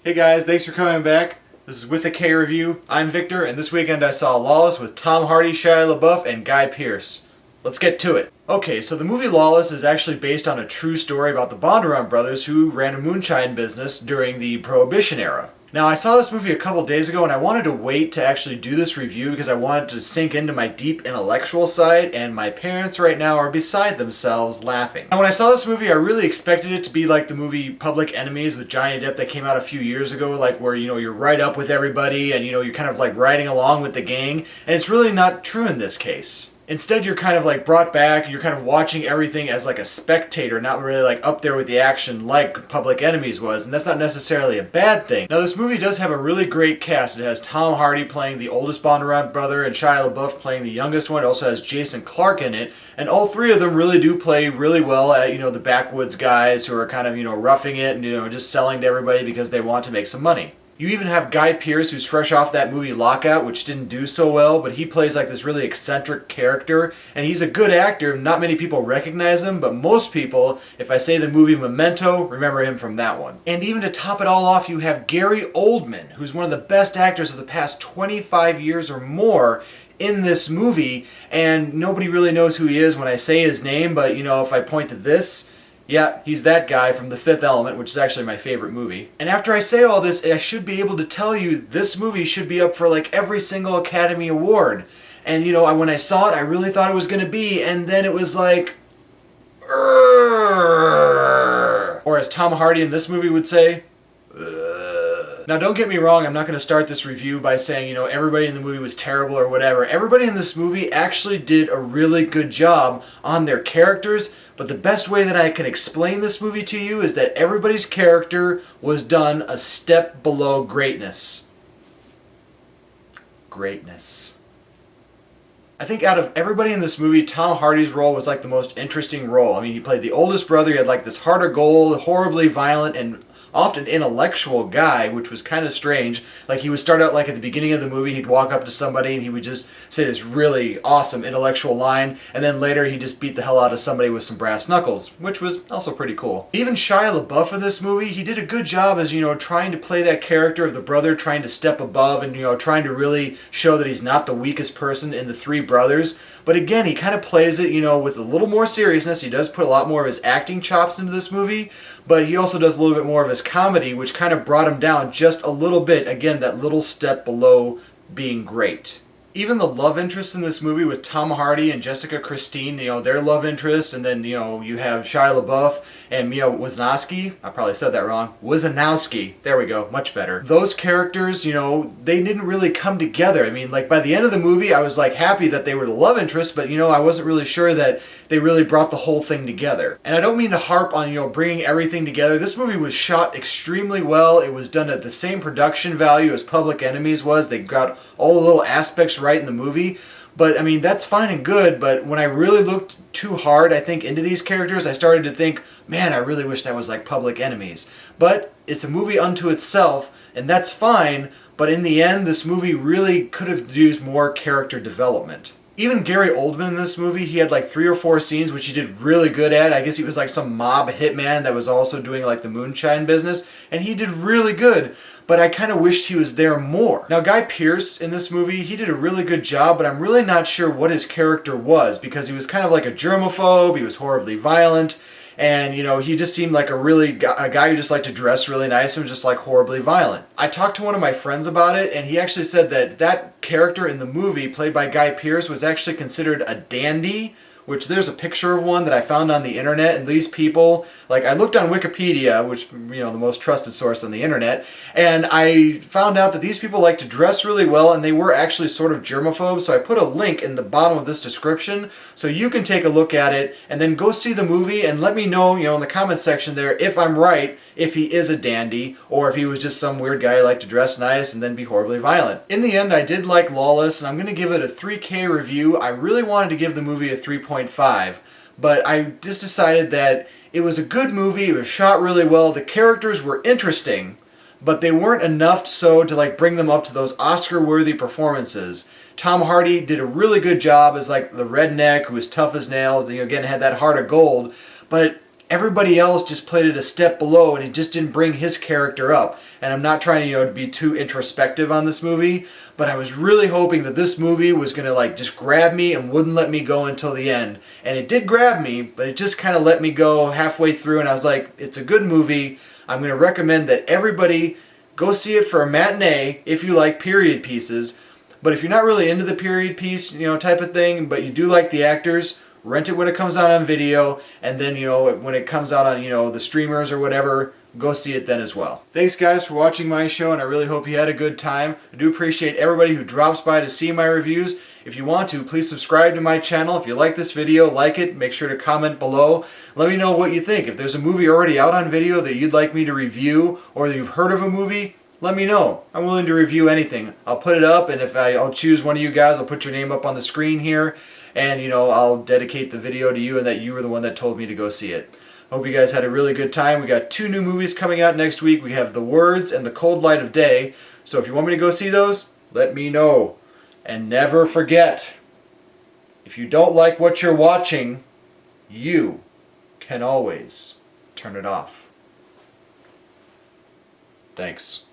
Hey guys, thanks for coming back. This is With a K Review. I'm Victor, and this weekend I saw Lawless with Tom Hardy, Shia LaBeouf, and Guy Pearce. Let's get to it. Okay, so the movie Lawless is actually based on a true story about the Bondurant brothers who ran a moonshine business during the Prohibition era. Now, I saw this movie a couple days ago and I wanted to wait to actually do this review because I wanted to sink into my deep intellectual side, and my parents right now are beside themselves laughing. Now, when I saw this movie, I really expected it to be like the movie Public Enemies with Johnny Depp that came out a few years ago, like where, you're right up with everybody and, you're kind of like riding along with the gang, and it's really not true in this case. Instead, you're kind of like brought back and you're kind of watching everything as like a spectator, not really like up there with the action like Public Enemies was, and that's not necessarily a bad thing. Now, this movie does have a really great cast. It has Tom Hardy playing the oldest Bondurant brother and Shia LaBeouf playing the youngest one. It also has Jason Clarke in it, and all three of them really do play really well at, the backwoods guys who are kind of, roughing it and, just selling to everybody because they want to make some money. You even have Guy Pearce, who's fresh off that movie Lockout, which didn't do so well, but he plays like this really eccentric character, and he's a good actor. Not many people recognize him, but most people, if I say the movie Memento, remember him from that one. And even to top it all off, you have Gary Oldman, who's one of the best actors of the past 25 years or more in this movie, and nobody really knows who he is when I say his name, but if I point to this, yeah, he's that guy from The Fifth Element, which is actually my favorite movie. And after I say all this, I should be able to tell you this movie should be up for like every single Academy Award. And when I saw it, I really thought it was going to be, and then it was like, "Urgh." Or as Tom Hardy in this movie would say, "Ugh." Now, don't get me wrong, I'm not going to start this review by saying, everybody in the movie was terrible or whatever. Everybody in this movie actually did a really good job on their characters, but the best way that I can explain this movie to you is that everybody's character was done a step below greatness. Greatness. I think out of everybody in this movie, Tom Hardy's role was like the most interesting role. I mean, he played the oldest brother, he had like this heart of gold, horribly violent, and often intellectual guy, which was kind of strange. Like, he would start out like at the beginning of the movie, he'd walk up to somebody and he would just say this really awesome intellectual line, and then later he just beat the hell out of somebody with some brass knuckles, which was also pretty cool. Even Shia LaBeouf in this movie, he did a good job as, trying to play that character of the brother trying to step above and, trying to really show that he's not the weakest person in the three brothers. But again, he kind of plays it, with a little more seriousness. He does put a lot more of his acting chops into this movie, but he also does a little bit more of his comedy, which kind of brought him down just a little bit. Again, that little step below being great. Even the love interest in this movie with Tom Hardy and Jessica Chastain, their love interest, and then, you have Shia LaBeouf and Mia Wasikowska. I probably said that wrong. Wasikowska. There we go. Much better. Those characters, they didn't really come together. I mean, like, by the end of the movie, I was, like, happy that they were the love interest, but, I wasn't really sure that they really brought the whole thing together. And I don't mean to harp on, bringing everything together. This movie was shot extremely well. It was done at the same production value as Public Enemies was. They got all the little aspects right in the movie. But I mean, that's fine and good, but when I really looked too hard, I think, into these characters, I started to think, man, I really wish that was like Public Enemies. But it's a movie unto itself, and that's fine, but in the end, this movie really could have used more character development. Even Gary Oldman in this movie, he had like 3 or 4 scenes which he did really good at. I guess he was like some mob hitman that was also doing like the moonshine business, and he did really good, but I kind of wished he was there more. Now, Guy Pearce in this movie, he did a really good job, but I'm really not sure what his character was, because he was kind of like a germaphobe, he was horribly violent, and, he just seemed like a guy who just liked to dress really nice and was just like horribly violent. I talked to one of my friends about it, and he actually said that that character in the movie, played by Guy Pearce, was actually considered a dandy, which there's a picture of one that I found on the internet, and these people, like, I looked on Wikipedia, which, the most trusted source on the internet, and I found out that these people like to dress really well, and they were actually sort of germaphobes, so I put a link in the bottom of this description, so you can take a look at it, and then go see the movie, and let me know, in the comment section there, if I'm right, if he is a dandy, or if he was just some weird guy who liked to dress nice and then be horribly violent. In the end, I did like Lawless, and I'm going to give it a 3K review. I really wanted to give the movie a 3.5, but I just decided that it was a good movie, it was shot really well, the characters were interesting, but they weren't enough so to like bring them up to those Oscar-worthy performances. Tom Hardy did a really good job as like the redneck who was tough as nails, and again had that heart of gold, but everybody else just played it a step below, and it just didn't bring his character up. And I'm not trying to, to be too introspective on this movie, but I was really hoping that this movie was going to like just grab me and wouldn't let me go until the end. And it did grab me, but it just kind of let me go halfway through, and I was like, it's a good movie. I'm going to recommend that everybody go see it for a matinee if you like period pieces. But if you're not really into the period piece, type of thing, but you do like the actors, rent it when it comes out on video, and then, when it comes out on, the streamers or whatever, go see it then as well. Thanks guys for watching my show, and I really hope you had a good time. I do appreciate everybody who drops by to see my reviews. If you want to, please subscribe to my channel. If you like this video, like it, make sure to comment below. Let me know what you think. If there's a movie already out on video that you'd like me to review, or that you've heard of a movie, let me know. I'm willing to review anything. I'll put it up, and if I'll choose one of you guys, I'll put your name up on the screen here, and I'll dedicate the video to you, and that you were the one that told me to go see it. Hope you guys had a really good time. We got 2 new movies coming out next week. We have The Words and The Cold Light of Day. So if you want me to go see those, let me know. And never forget, if you don't like what you're watching, you can always turn it off. Thanks.